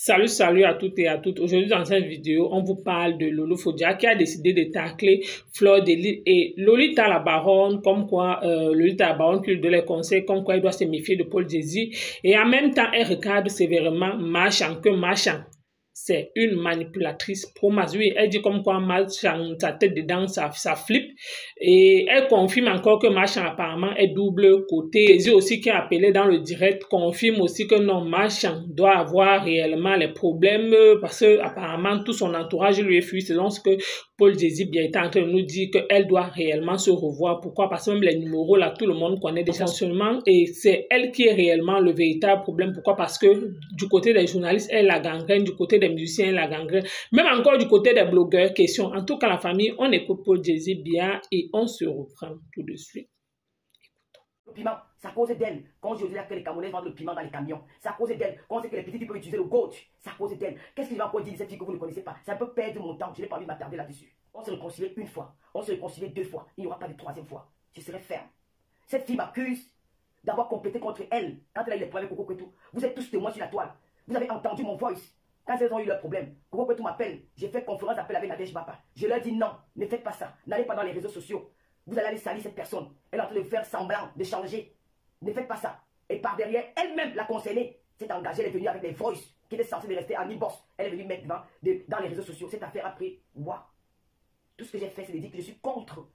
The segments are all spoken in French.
Salut à toutes et à toutes. Aujourd'hui, dans cette vidéo, on vous parle de Lolo Fodia qui a décidé de tacler Fleur de Lys et Lolita la Baronne, comme quoi Lolita la Baronne qui lui donne les conseils, comme quoi il doit se méfier de Paul Jésus. Et en même temps, elle recadre sévèrement Marchand, que Marchand, c'est une manipulatrice pro-mas. Oui, elle dit comme quoi Marchand, sa tête dedans, ça flippe. Et elle confirme encore que Marchand apparemment est double côté. Jésus aussi qui a appelé dans le direct confirme aussi que non, Marchand doit avoir réellement les problèmes parce que apparemment tout son entourage lui est fui. C'est donc ce que Paul Jésus bien était en train de nous dire qu'elle doit réellement se revoir. Pourquoi? Parce que même les numéros là, tout le monde connaît déjà seulement et c'est elle qui est réellement le véritable problème. Pourquoi? Parce que du côté des journalistes, elle la gangrène, du côté des musiciens, elle la gangrène, même encore du côté des blogueurs, question. En tout cas, la famille, on écoute Paul Jésus bien et on se reprend tout de suite. Le piment, c'est à cause d'elle. Quand je dis que les Camerounais vendent le piment dans les camions, c'est à cause d'elle. Quand on sait que les petits peuvent utiliser le goat, c'est à cause d'elle. Qu'est-ce que je vais encore dire de cette fille que vous ne connaissez pas? Ça peut perdre mon temps. Je n'ai pas envie de m'attarder là-dessus. On se réconcilie une fois. On se réconcilie deux fois. Il n'y aura pas de troisième fois. Je serai ferme. Cette fille m'accuse d'avoir complété contre elle quand elle a eu les problèmes avec Coco Kwetu. Vous êtes tous témoins sur la toile. Vous avez entendu mon voice. Quand elles ont eu leurs problèmes, Coco Kwetu m'appelle. J'ai fait conférence d'appel avec Nadège Bapa. Je leur dis non, ne faites pas ça. N'allez pas dans les réseaux sociaux. Vous allez aller salir cette personne. Elle est en train de faire semblant, de changer. Ne faites pas ça. Et par derrière, elle-même, la concernée, s'est engagée, elle est venue avec des voices qui étaient censées rester à mi-boss. Elle est venue mettre dans les réseaux sociaux. Cette affaire a pris moi. Tout ce que j'ai fait, c'est de dire que je suis contre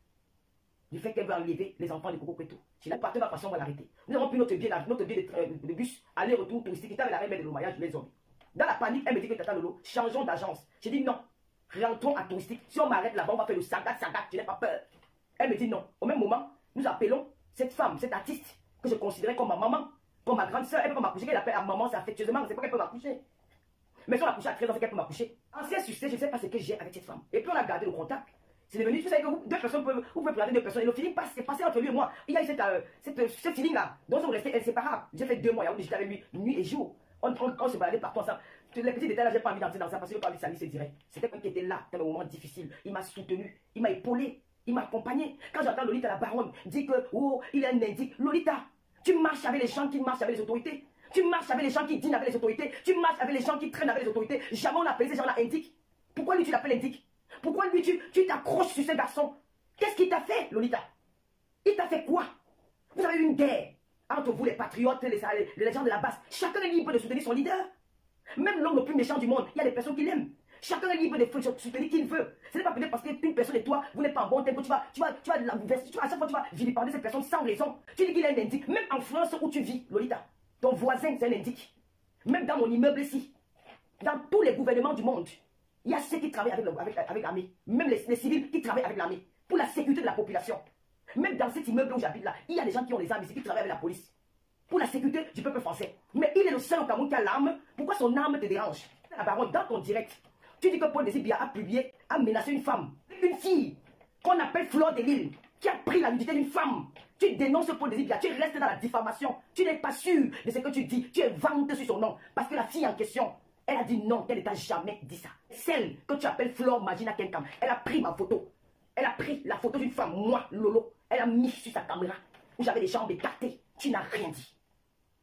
du fait qu'elle veut enlever les enfants de Coco Kwetu. Si la partenaire façon, on va l'arrêter. Nous avons pris notre billet de bus, aller-retour touristique, qui avait la reine de l'Omayage, les hommes. Dans la panique, elle me dit que Tata Lolo, changeons d'agence. J'ai dit non, rentrons à touristique. Si on m'arrête là-bas, on va faire le sagat, je n'ai pas peur. Elle me dit non. Au même moment, nous appelons cette femme, cette artiste, que je considérais comme ma maman, comme ma grande soeur. Elle peut m'accoucher, qu'elle appelle à maman, c'est affectueusement, c'est pas qu'elle peut m'accoucher. Mais si on a couché à 13 ans, c'est qu'elle peut m'accoucher. Ancien succès, je ne sais pas ce que j'ai avec cette femme. Et puis on a gardé le contact. C'est devenu, vous savez que deux personnes peuvent, vous pouvez regarder deux personnes et le feeling c'est passé entre lui et moi. Il y a eu ce feeling là, dont on restait inséparables. J'ai fait 2 mois, j'étais avec lui nuit et jour. On se baladait partout ensemble. Les petits détails là, j'ai pas envie d'entrer dans ça parce que je n'ai pas envie de salir, c'est direct. C'était quelqu'un qui était là dans le moment difficile. Il m'a soutenu, il m'a épaulé, il m'a accompagné. Quand j'entends Lolita la Baronne dire que, oh, il est un indique. Lolita, tu marches avec les gens qui marchent avec les autorités. Tu marches avec les gens qui dînent avec les autorités. Tu marches avec les gens qui traînent avec les autorités. Jamais on appelle ces gens-là indiques. Pourquoi lui tu l'appelles indique? Pourquoi lui tu t'accroches sur ce garçon? Qu'est-ce qu'il t'a fait, Lolita? Il t'a fait quoi? Vous avez eu une guerre entre vous, les patriotes, les gens de la base. Chacun est libre de soutenir son leader. Même l'homme le plus méchant du monde, il y a des personnes qui l'aiment. Chacun est libre de soutenir qui il veut. Ce n'est pas peut-être parce qu'une personne et toi, vous n'êtes pas en bon tempo, à chaque fois tu vas vilipender cette personne sans raison. Tu dis qu'il est un indique. Même en France où tu vis, Lolita, ton voisin c'est un indique. Même dans mon immeuble ici, dans tous les gouvernements du monde, il y a ceux qui travaillent avec l'armée. Même les civils qui travaillent avec l'armée. Pour la sécurité de la population. Même dans cet immeuble où j'habite là, il y a des gens qui ont des armes ici, qui travaillent avec la police. Pour la sécurité du peuple français. Mais il est le seul au Cameroun qui a l'arme. Pourquoi son arme te dérange? La Baronne, dans ton direct, tu dis que Paul Jésus a publié, a menacé une femme, une fille, qu'on appelle Fleur de Lys, qui a pris la nudité d'une femme. Tu dénonces Paul Jésus, tu restes dans la diffamation. Tu n'es pas sûr de ce que tu dis. Tu inventes sur son nom. Parce que la fille en question, elle a dit non, qu'elle ne t'a jamais dit ça. Celle que tu appelles Fleur Magina Kenkam, elle a pris ma photo. Elle a pris la photo d'une femme, moi, Lolo. Elle a mis sur sa caméra où j'avais les jambes écartées. Tu n'as rien dit.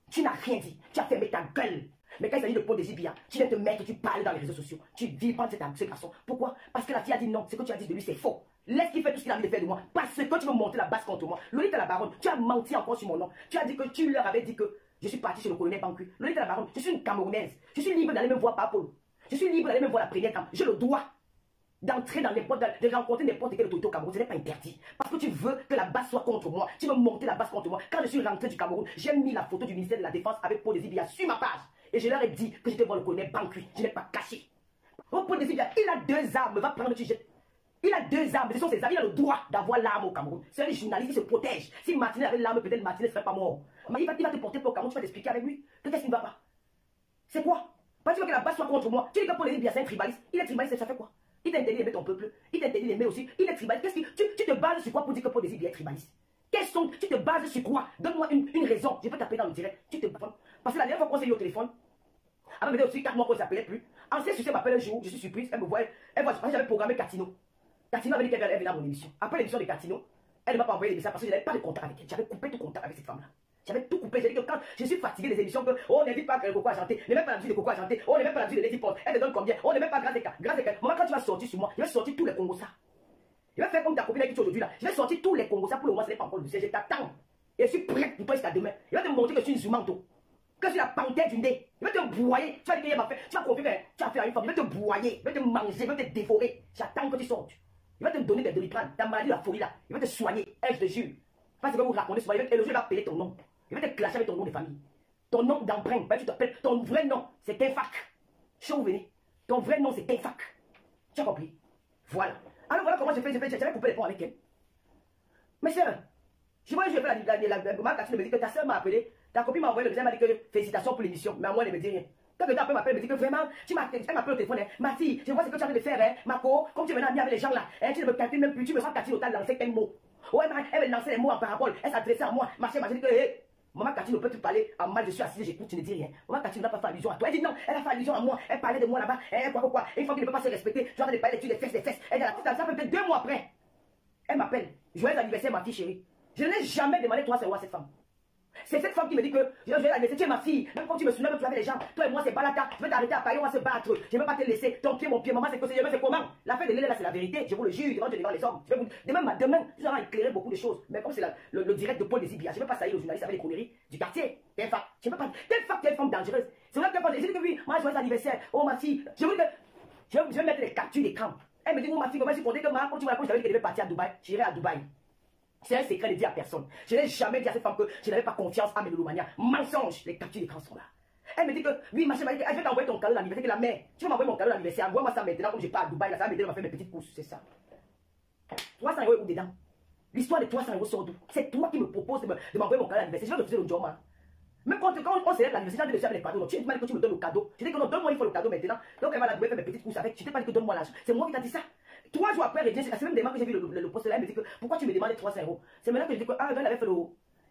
Tu n'as rien dit. Tu as fermé ta gueule. Mais quand il s'agit de Paul Jésus, tu viens te mettre et tu parles dans les réseaux sociaux. Tu vis pas de ce garçon. Pourquoi? Parce que la fille a dit non. Ce que tu as dit de lui, c'est faux. Laisse qu'il fait tout ce qu'il a envie de faire de moi. Parce que tu veux monter la base contre moi. Lolita la Baronne, tu as menti encore sur mon nom. Tu as dit que tu leur avais dit que je suis parti chez le colonel Bancu. Lolita la Baronne, je suis une Camerounaise. Je suis libre d'aller me voir par Paul. Je suis libre d'aller me voir la première dame. J'ai le droit d'entrer dans les portes, de rencontrer n'importe quelle autorité au Cameroun. Ce n'est pas interdit. Parce que tu veux que la base soit contre moi. Tu veux monter la base contre moi. Quand je suis rentré du Cameroun, j'ai mis la photo du ministère de la Défense avec Paul Jésus sur ma page. Et je leur ai dit que j'étais voir le colonel Bancu. Je n'ai pas caché. Oh, Paul Jésus, il a 2 armes. Va prendre, tu jettes. Il a 2 armes. Ce sont ses armes. Il a le droit d'avoir l'arme au Cameroun. C'est un journaliste qui se protège. Si Martinez avait l'arme, peut-être Martinez ne serait pas mort. Mais il va te porter pour le Cameroun. Tu vas t'expliquer avec lui. Qu'est-ce qui ne va pas? C'est quoi? Parce que tu veux que la base soit contre moi. Tu dis que Paul Jésus, c'est un tribaliste. Il est tribaliste, ça fait quoi? Il t'interdit d'aimer ton peuple. Il t'interdit d'aimer aussi. Il est tribaliste. Tu te bases sur quoi pour dire que Paul Jésus est tribaliste? Tu te bases sur quoi? Donne-moi une raison. Je peux taper dans le direct. Tu te bases. Parce que la dernière fois qu'on s'est eu au téléphone, elle m'a dit aussi 4 mois qu'on ne s'appelait plus. Ancien succès m'appelle un jour. Je suis surprise. Elle me voit. Elle voit. Parce que j'avais programmé Catino. Catino avait dit qu'elle venait à mon émission. Après l'émission de Catino, elle ne m'a pas envoyé les messages parce que je n'avais pas de contact avec elle. J'avais coupé tout contact avec cette femme-là. J'avais tout coupé. J'ai dit que quand je suis fatigué des émissions, que on n'invite pas Coco à chanter, ne met pas la musique de Coco à chanter, on ne met pas la musique de Lady Pop, elle te donne combien, on ne met pas Grâce Eka. Maman, quand tu vas sortir sur moi, je vais sortir tous les Congos ça. Je vais faire comme ta copine avec qui tu es aujourd'hui là. Je vais sortir tous les Congos ça pour le moment, ce n'est pas encore le siège. Je t'attends. Et je suis prêt pour toi jusqu'à demain. Je vais te montrer que je suis une Zumanto. Que je suis la panthère du nez. Je vais te broyer. Tu vas dire qu'il m'a fait. Tu vas confier que tu vas faire une femme. Je vais te broyer. Je vais te manger. Je vais te dévorer. J'attends que tu sortes. Je vais te donner des Doliprane. Ta maladie de la folie là. Je vais te soigner. Je te jure. Parce que je vais vous raconter souvent. Et le jour, je vais appeler ton nom. Je vais te clasher avec ton nom de famille. Ton nom d'emprunt. Tu t'appelles. Ton vrai nom, c'est Kenfac. Je suis où venez. Ton vrai nom, c'est Kenfac. Tu as compris? Voilà. Alors voilà comment j'ai fait. J'avais coupé les ponts avec elle. Mais sœur, je vois que je fais ma Cathy me dit que ta soeur m'a appelé, ta copine m'a envoyé le message, elle m'a dit que félicitations pour l'émission, mais à moi elle ne me dit rien. Quand le temps après m'appelle, elle me dit que vraiment, elle m'appelle au téléphone, hein, ma fille, je vois ce que tu es en train de faire, hein, Marco, comme tu es maintenant ami avec les gens là, hein, tu ne me calcules même plus, tu me sens Cathy Lotal lancer quel mot. Ouais, elle me lançait les mots en parabole, elle s'adressait à moi, ma chérie, je dis que, hé, maman Cathy ne peut plus parler en mal, je suis assise, j'écoute, tu ne dis rien. Maman Cathy n'a pas fait allusion à toi, elle dit non, elle a fait allusion à moi, elle parlait de moi là-bas, quoi, une fois qu'il ne peut pas se respecter, tu es en train de parler, tu les fesses, elle dit, ça peut être 2 mois après. Elle m'appelle, joyeux anniversaire ma fille chérie. Je n'ai jamais demandé 3 euros à cette femme. C'est cette femme qui me dit que je vais l'anniversaire, tu es ma fille. Même quand tu me souviens, tu avais les gens. Toi et moi, c'est balata. Je vais t'arrêter à Paris, on va se battre. Je ne vais pas te laisser. Ton pied, mon pied, maman, c'est que c'est comment? La fête de l'élève là, c'est la vérité. Je vous le jure, devant les hommes. Demain, tu auras éclairé beaucoup de choses. Mais comme c'est le direct de Paul Désibia, je ne vais pas salir aux journalistes avec les conneries du quartier. Quelle femme? Je ne veux pas. Quelle femme, quelle femme dangereuse. C'est vrai que j'ai dit que oui, moi, joyeux anniversaire. Oh, ma fille. Je vais mettre les captures d'écran. Elle me dit, oh, ma fille, comment je suis contente que ma, quand tu m'as dit qu'elle devait partir à Dubaï, j'irai à Dubaï. C'est un secret de dire à personne. Je n'ai jamais dit à cette femme que je n'avais pas confiance à Mélolomania. Mensonge, les captures d'écran sont là. Elle me dit que, oui, ma chérie, je vais t'envoyer ton cadeau d'anniversaire, que la mère, tu vas m'envoyer mon cadeau d'anniversaire, envoie-moi ça maintenant, comme je pars à Dubaï, là, ça va m'aider à faire mes petites courses, c'est ça. 300 euros où dedans? L'histoire de 300 euros sort d'où? C'est toi qui me proposes de m'envoyer mon cadeau d'anniversaire. Je vais refuser le job, hein. Même quand on célèbre l'anniversaire, j'ai déjà les cadeaux. Tu m'as dit que tu me donnes le cadeau. Je dis que non, donne-moi, il faut le cadeau maintenant. Donc elle va la faire mes petites courses avec. Je t'ai pas dit que donne-moi l'argent. C'est moi qui t'ai dit ça. 3 jours après, c'est même des que j'ai vu le poste là. Elle me dit que pourquoi tu me demandes 300 euros? C'est maintenant que je dis que elle avait fait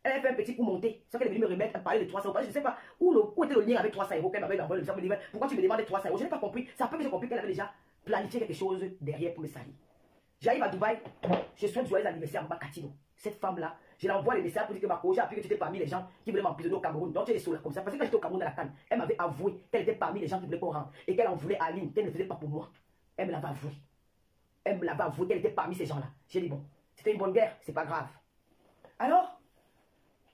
elle avait fait un petit coup monté. C'est qu'elle est venue me remettre, elle parlait de 300 euros. Je ne sais pas où était le lien avec 300 euros qu'elle m'avait envoyé le message. Me dit pourquoi tu me demandes 300 euros? Je n'ai pas compris. Ça peut que j'ai compris qu'elle avait déjà planifié quelque chose derrière pour me salir. J'arrive à Dubaï, je souhaite joyeux anniversaire à Makatino. Cette femme-là, je l'envoie les messages pour dire que Marco, j'ai appris que tu étais parmi les gens qui voulaient m'emprisonner au Cameroun. Donc tu es sur là comme ça. Parce que quand j'étais au Cameroun à la Cannes, elle m'avait avoué qu'elle était parmi les gens qui voulaient qu'on rentre. Et qu'elle en voulait à Aline, qu'elle ne faisait pas pour moi. Elle me l'avait avoué. Elle me l'avait avoué qu'elle était parmi ces gens-là. J'ai dit bon, c'était une bonne guerre, c'est pas grave. Alors,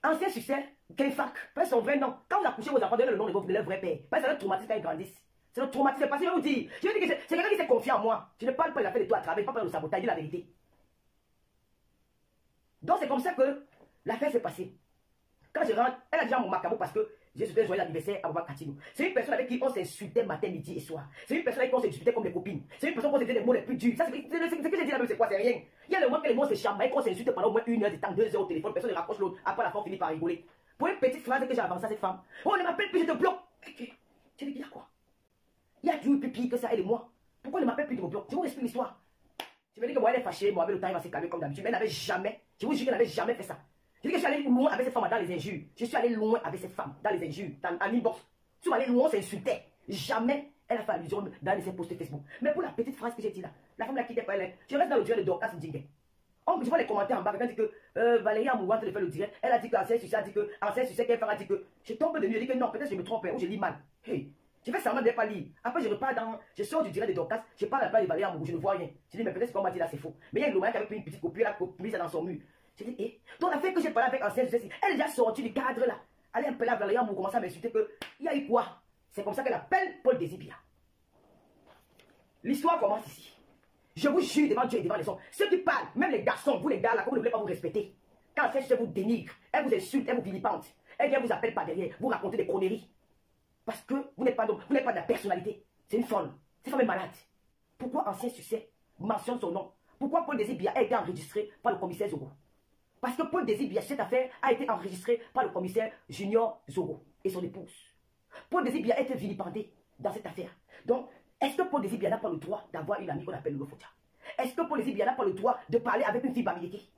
ancien succès, Kenfac, pas son vrai nom. Quand vous accouchez vos enfants, donnez le nom de leur vrai père. Parce que ça leur traumatise quand ils grandissent. C'est notre traumatisme. C'est pas, je vais vous dire. Je vais dire que c'est quelqu'un qui s'est confié en moi. Je ne parle pas de la fait de toi à travers, pas parler de sabotage, dis la vérité. Donc c'est comme ça que l'affaire s'est passée. Quand je rentre, elle a dit à mon macabo parce que j'ai souhaité joyeux anniversaire à Baba Katino. C'est une personne avec qui on s'insultait matin, midi et soir. C'est une personne avec qui on s'insultait comme des copines. C'est une personne qu'on se disait les mots les plus durs. Ça, c'est ce que j'ai dit là, c'est quoi? C'est rien. Il y a le moment que les mots se chamaillent, qu'on s'insulte pendant au moins 1 heure de temps, 2 heures au téléphone, personne ne raccroche l'autre. Après la fin, on finit par rigoler. Pour une petite phrase que j'ai avancée à cette femme. Oh, ne m'appelle plus, je te bloque. Tu dis, il y a quoi? Il y a du plus pire que ça, elle et moi. Pourquoi elle ne m'appelle plus de mon bloc? Je vous explique l'histoire. Je me dis que moi, elle est fâchée, moi, avec le temps, il va se calmer comme d'habitude. Mais elle n'avait jamais, je vous jure qu'elle n'avait jamais fait ça. Je dis que je suis allé loin avec cette femme dans les injures. Je suis allé loin avec cette femme dans les injures, en inbox. Je suis allé loin, on s'insultait. Jamais elle a fait allusion dans ses posts Facebook. Mais pour la petite phrase que j'ai dit là, la femme l'a quitté par elle. Je reste dans le direct de Dorcas Ndingue. Je vois les commentaires en bas, quelqu'un dit que Valérie Amourante le fait le direct. Elle a dit qu'Ancien Succès a dit que Ancien Succès qu'elle a dit que je tombe de nuit. Je dis que non, peut-être je me trompe ou je lis mal. Hey, je fais semblant de ne pas lire. Après, je repars je sors du direct de Dorcas, je parle à la place de Valérie Amourante, je ne vois rien. Je dis, mais peut-être ce qu'on m'a dit là, c'est faux. Mais il y a une Lomaya qui avait pris une petite copie, elle a mis ça dans son mur. Je dis, eh, donc la fait que j'ai parlé avec Ancien Succès, elle est déjà sortie du cadre là. Elle est un peu là, Valérie Amourante commence à m'insulter que il y a eu quoi? C'est comme ça qu'elle appelle Paul Désibia. L'histoire commence ici. Je vous jure devant Dieu et devant les hommes. Ceux qui parlent, même les garçons, vous les gars là, comme vous ne voulez pas vous respecter. Quand Ancien Succès vous dénigre, elle vous insulte, elle vous vilipente, elle vient vous appelle par derrière, vous racontez des conneries. Parce que vous n'êtes pas de la personnalité. C'est une folle. Cette femme est malade. Pourquoi Ancien Succès mentionne son nom? Pourquoi Paul Désibia a été enregistré par le commissaire Zogo? Parce que Paul Désibia, cette affaire a été enregistrée par le commissaire Junior Zogo et son épouse. Paul Désibia a été vilipendé dans cette affaire. Donc, est-ce que Paul Désibia n'a pas le droit d'avoir une amie qu'on appelle Lolo Fodia? Est-ce que Paul Désibia n'a pas le droit de parler avec une fille bamileke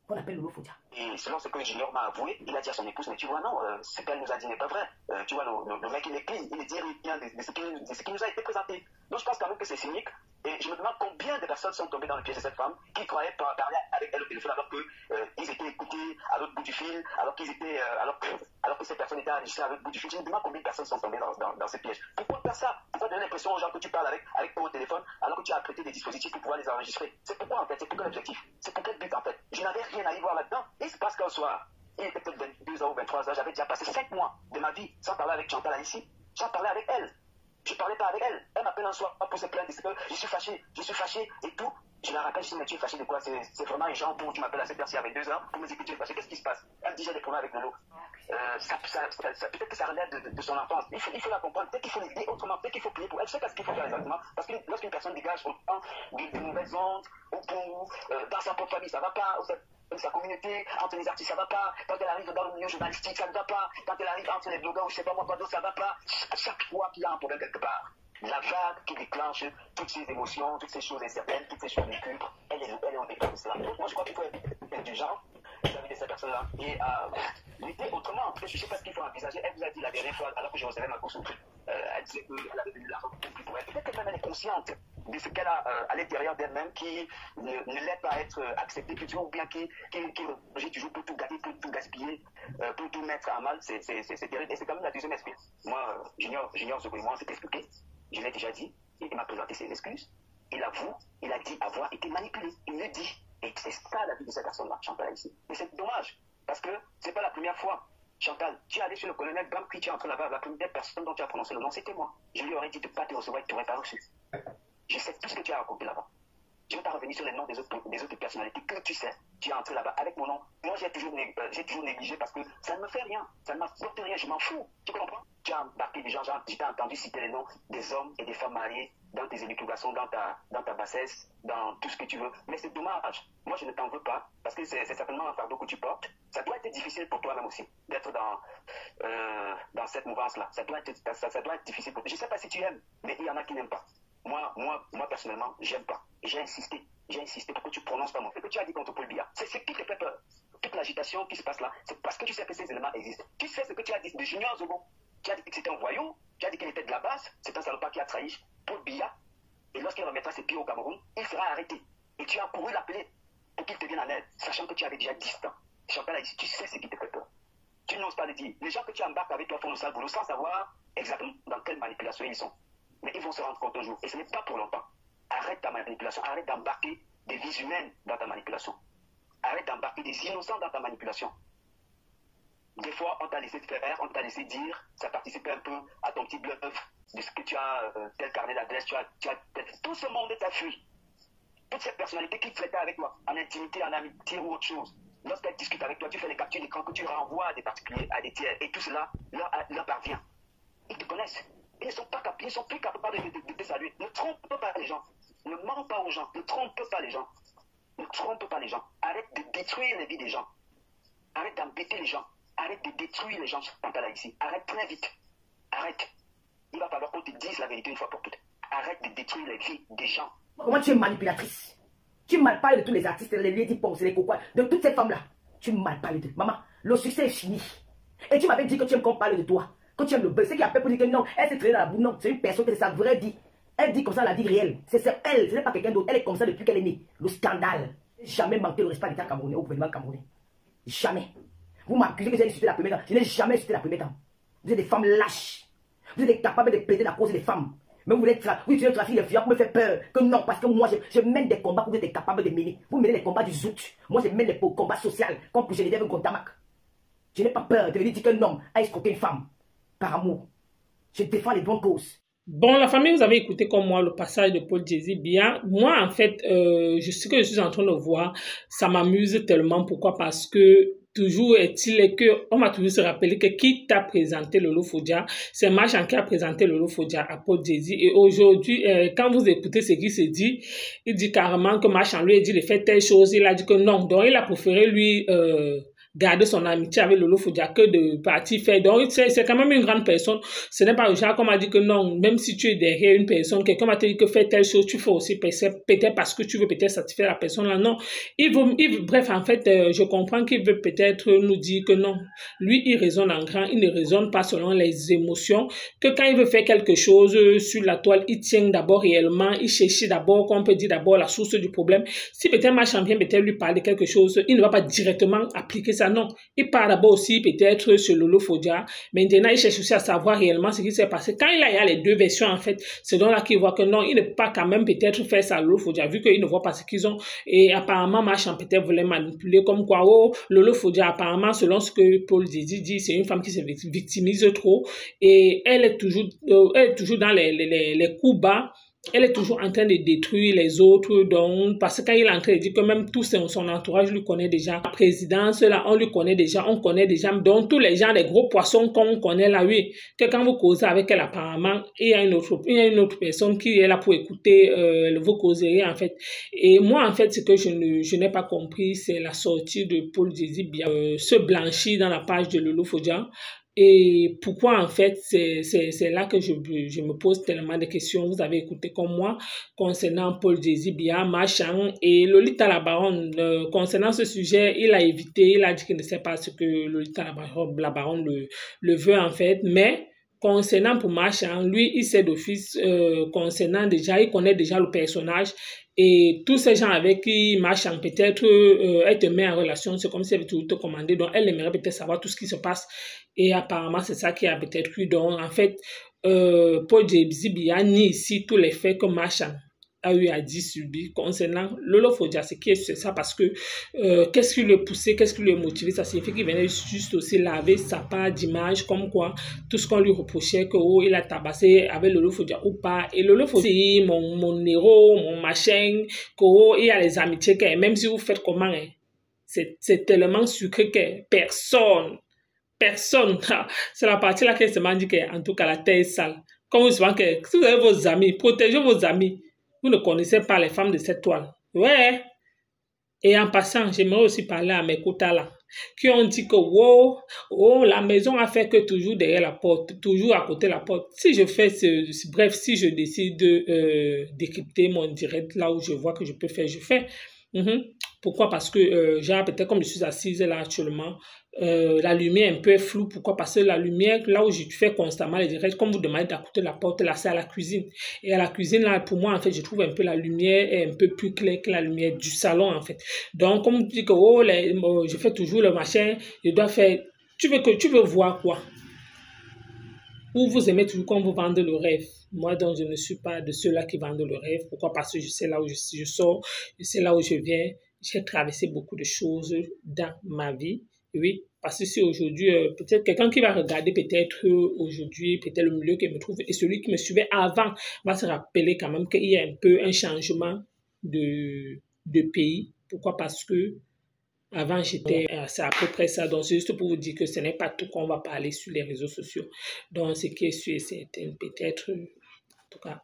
qu'on appelle Lolo Fodia? Et selon ce que Junior m'a avoué, il a dit à son épouse, mais tu vois, non, ce qu'elle nous a dit n'est pas vrai. Tu vois, le mec, il est clean, il est dit rien de ce qui nous a été présenté. Donc je pense quand même que c'est cynique Et je me demande combien de personnes sont tombées dans le piège de cette femme qui croyaient parler avec elle au téléphone alors qu'ils étaient écoutés à l'autre bout du fil, alors que ces personnes étaient enregistrées à l'autre bout du fil. Je me demande combien de personnes sont tombées dans ce piège. Pourquoi faire ça? Pourquoi donner l'impression aux gens que tu parles avec eux au téléphone alors que tu as prêté des dispositifs pour pouvoir les enregistrer? C'est pourquoi en fait? C'est pour quel objectif? C'est pour quel but en fait? Je n'avais rien à y voir là-dedans. Et c'est parce qu'un soir, il était peut-être 22 ans ou 23 ans, j'avais déjà passé 5 mois de ma vie sans parler avec Chantal ici. Sans parler avec elle. Je ne parlais pas avec elle. Elle m'appelle un soir pour se plaindre. Je suis fâché et tout. Je la rappelle, je dis, mais tu es fâché de quoi? C'est vraiment une genre pour tu m'appelles à cette heure-ci avec 2 ans pour me dire que tu es fâché. Qu'est-ce qui se passe? Elle me dit, j'ai des problèmes avec Lolo. Peut-être que ça relève de son enfance. Il faut la comprendre. Peut-être qu'il faut l'aider autrement. Peut-être qu'il faut prier pour elle. Je sais pas ce qu'il faut faire exactement. Parce que lorsqu'une personne dégage autant de mauvaises ondes, dans sa propre famille, ça va pas. Sa communauté, entre les artistes, ça va pas. Quand elle arrive dans le milieu journalistique, ça ne va pas. Quand elle arrive entre les blogueurs, je sais pas moi quoi d'autre, ça va pas. À chaque fois qu'il y a un problème quelque part, la vague qui déclenche toutes ces émotions, toutes ces choses incertaines, toutes ces choses vécues, elle est au départ de cela. Donc moi je crois qu'il faut être indulgent vis-à-vis de cette personne-là et lutter autrement. Peut-être je ne sais pas ce qu'il faut envisager. Elle vous a dit la dernière fois, alors que je recevais ma course au prix, elle disait qu'elle avait donné l'argent pour elle. Peut-être qu'elle-même elle est consciente de ce qu'elle a à l'intérieur d'elle-même qui ne l'aide pas à être acceptée ou bien qui rejette toujours pour tout gâter, pour tout gaspiller, pour tout mettre à mal. C'est terrible. Et c'est quand même la deuxième espèce. Moi, j'ignore ce que moi on s'est expliqué. Je l'ai déjà dit. Il m'a présenté ses excuses. Il avoue, il a dit avoir été manipulé. Il le dit. Et c'est ça la vie de cette personne-là, Chantal, ici. Mais c'est dommage. Parce que c'est pas la première fois. Chantal, tu es allé sur le colonel Bamki, tu es entré là-bas. La première personne dont tu as prononcé le nom, c'était moi. Je lui aurais dit de ne pas te recevoir et tu n'aurais pas reçu. Je sais tout ce que tu as raconté là-bas. Je ne vais pas revenir sur les noms des autres personnalités que tu sais. Tu es entré là-bas avec mon nom. Moi, j'ai toujours négligé parce que ça ne me fait rien. Ça ne m'apporte rien. Je m'en fous. Tu comprends? Tu as embarqué des gens. Je t'ai entendu citer les noms des hommes et des femmes mariés dans tes élucubrations, dans ta bassesse, dans tout ce que tu veux. Mais c'est dommage. Moi, je ne t'en veux pas parce que c'est certainement un fardeau que tu portes. Ça doit être difficile pour toi-même aussi d'être dans cette mouvance-là. Ça doit être difficile pour toi. Je ne sais pas si tu aimes, mais il y en a qui n'aiment pas. Moi, personnellement, j'aime pas. J'ai insisté pour que tu prononces pas mon fait. Ce que tu as dit contre Paul Biya, c'est ce qui te fait peur. Toute l'agitation qui se passe là, c'est parce que tu sais que ces éléments existent. Tu sais ce que tu as dit de Junior Zobo. Tu as dit que c'était un voyou, tu as dit qu'il était de la base, c'est un salopard qui a trahi Paul Biya. Et lorsqu'il remettra ses pieds au Cameroun, il sera arrêté. Et tu as couru l'appeler pour qu'il te vienne en aide, sachant que tu avais déjà 10 ans. Chantal a dit, tu sais ce qui te fait peur. Tu n'oses pas le dire. Les gens que tu embarques avec toi font le sale boulot sans savoir exactement dans quelle manipulation ils sont. Mais ils vont se rendre compte un jour. Et ce n'est pas pour longtemps. Arrête ta manipulation. Arrête d'embarquer des vies humaines dans ta manipulation. Arrête d'embarquer des innocents dans ta manipulation. Des fois, on t'a laissé faire, on t'a laissé dire, ça participait un peu à ton petit bluff de ce que tu as, tel carnet d'adresse, tout ce monde t'a fui. Toute cette personnalité qui traitait avec toi, en intimité, en amitié ou autre chose. Lorsqu'elle discute avec toi, tu fais les captures d'écran que tu renvoies à des particuliers, à des tiers, et tout cela leur parvient. Ils te connaissent. Ils ne sont plus capables de te saluer. Ne trompe pas les gens. Ne mens pas aux gens. Ne trompe pas les gens. Ne trompe pas les gens. Arrête de détruire les vies des gens. Arrête d'embêter les gens. Arrête de détruire les gens quand tu es là ici. Arrête très vite. Arrête. Il va falloir qu'on te dise la vérité une fois pour toutes. Arrête de détruire les vies des gens. Comment tu es manipulatrice? Tu mal parles de tous les artistes, les Lady Pons, les Cocois, de toutes ces femmes-là. Tu mal parles de... Maman, le succès est fini. Et tu m'avais dit que tu aimes qu'on parle de toi. Que tu aimes le buzz. C'est qui appelle pour dire que non, elle s'est traînée dans la boue. Non, c'est une personne qui c'est sa vraie vie. Elle dit comme ça la vie réelle. C'est elle, ce n'est pas quelqu'un d'autre. Elle est comme ça depuis qu'elle est née. Le scandale. Jamais manqué le respect de l'État camerounais au gouvernement camerounais. Jamais. Vous m'accusez que j'ai insulté la première dame. Je n'ai jamais insulté la première dame. Vous êtes des femmes lâches. Vous êtes capables de plaider la cause des femmes. Mais vous voulez utiliser le trafic des filles pour me faire peur. Que non, parce que moi, je mène des combats que vous êtes capables de mener. Vous menez les combats du zout. Moi, je mène les combats sociaux. Comme pour Geneviève Gontamac. Je n'ai pas peur de venir dire qu'un homme a escroqué une femme. Par amour. Je défends les bonnes causes. Bon, la famille, vous avez écouté comme moi le passage de Paul Djezzy Biya. Moi, en fait, ce que je suis en train de voir, ça m'amuse tellement. Pourquoi? Parce que toujours est-il que on m'a toujours se rappeler que qui t'a présenté Lolo Fodia, c'est Machan qui a présenté Lolo Fodia à Paul Djezzy. Et aujourd'hui, quand vous écoutez ce qui se dit, il dit carrément que Machan lui a dit de faire telle chose. Il a dit que non. Donc, il a préféré lui garder son amitié avec Lolo Fodia que de partir faire. Donc, c'est quand même une grande personne. Ce n'est pas le genre qu'on m'a dit que non, même si tu es derrière une personne, quelqu'un m'a dit que fais telle chose, tu fais aussi peut-être parce que tu veux peut-être satisfaire la personne là. Non. Bref, en fait, je comprends qu'il veut peut-être nous dire que non. Lui, il raisonne en grand, il ne raisonne pas selon les émotions, que quand il veut faire quelque chose sur la toile, il tient d'abord réellement, il cherche d'abord, qu'on peut dire d'abord la source du problème. Si peut-être ma championne peut-être lui parler de quelque chose, il ne va pas directement appliquer ça, non. Il part d'abord aussi peut-être sur Lolo Fodia. Maintenant, il cherche aussi à savoir réellement ce qui s'est passé. Quand il y a les deux versions, en fait, c'est donc là qu'il voit que non, il ne peut pas quand même peut-être faire ça à Lolo Fodia, vu qu'il ne voit pas ce qu'ils ont. Et apparemment, ma championne peut-être voulait manipuler comme quoi, oh, Lolo Fodia, apparemment, selon ce que Paul Désir dit, c'est une femme qui se victimise trop. Et elle est toujours dans les coups bas. Elle est toujours en train de détruire les autres, donc, parce que quand il est en train de dire que même tout son entourage lui connaît déjà. La présidence, là, on lui connaît déjà, on connaît déjà. Donc, tous les gens, les gros poissons qu'on connaît là, oui, que quand vous causez avec elle, apparemment, il y a une autre personne qui est là pour écouter vos causeries, en fait. Et moi, en fait, ce que je n'ai pas compris, c'est la sortie de Paul Désir Biya, se blanchir dans la page de Lolo Fodia. Et pourquoi, en fait, c'est là que je me pose tellement de questions. Vous avez écouté comme moi concernant Paul Désir Biya, Machan et Lolita la Baronne. Concernant ce sujet, il a évité, il a dit qu'il ne sait pas ce que Lolita la Baronne le veut, en fait. Mais concernant pour Machan, lui, il sait d'office, concernant déjà, il connaît déjà le personnage. Et tous ces gens avec qui Machan peut-être elle te met en relation, c'est comme si elle avait tout te commandé. Donc, elle aimerait peut-être savoir tout ce qui se passe. Et apparemment, c'est ça qui a peut-être eu. Donc, en fait, Paul Désir Biya nie ici tous les faits que Machan a eu à dire subir concernant Lolo Fodia. C'est ça parce que qu'est-ce qui le poussait, qu'est-ce qui le motivait, ça signifie qu'il venait juste aussi laver sa part d'image, comme quoi tout ce qu'on lui reprochait, que oh, il a tabassé avec Lolo Fodia ou pas. Et Lolo Fodia, c'est mon héros, mon machin, que oh, il y a les amitiés que même si vous faites comment, hein, c'est tellement sucré que personne, c'est la partie là qu'elle se m'a dit qu'en tout cas la terre est sale. Comme vous savez que si vous avez vos amis, protégez vos amis. Vous ne connaissez pas les femmes de cette toile. Ouais. Et en passant, j'aimerais aussi parler à mes quotas là, qui ont dit que wow, oh, la maison a fait que toujours derrière la porte, toujours à côté de la porte. Si je fais bref, si je décide de décrypter mon direct là où je vois que je peux faire, je fais. Pourquoi? Parce que, genre, peut-être comme je suis assise là actuellement, la lumière est un peu floue. Pourquoi? Parce que la lumière, là où je fais constamment les directs, comme vous demandez d'à côté de la porte, là, c'est à la cuisine. Et à la cuisine, là, pour moi, en fait, je trouve un peu la lumière est un peu plus claire que la lumière du salon, en fait. Donc, comme tu dis que, oh, je fais toujours le machin, je dois faire... Tu veux voir quoi? Ou vous aimez toujours qu'on vous vende le rêve? Moi, donc, je ne suis pas de ceux-là qui vendent le rêve. Pourquoi? Parce que je sais là où je sors, je sais là où je viens. J'ai traversé beaucoup de choses dans ma vie. Oui, parce que si aujourd'hui, peut-être quelqu'un qui va regarder peut-être aujourd'hui, peut-être le milieu qui me trouve, et celui qui me suivait avant va se rappeler quand même qu'il y a un peu un changement de pays. Pourquoi? Parce que avant, j'étais, c'est à peu près ça. Donc, c'est juste pour vous dire que ce n'est pas tout qu'on va parler sur les réseaux sociaux. Donc, ce qui est sûr et certain, peut-être, en tout cas,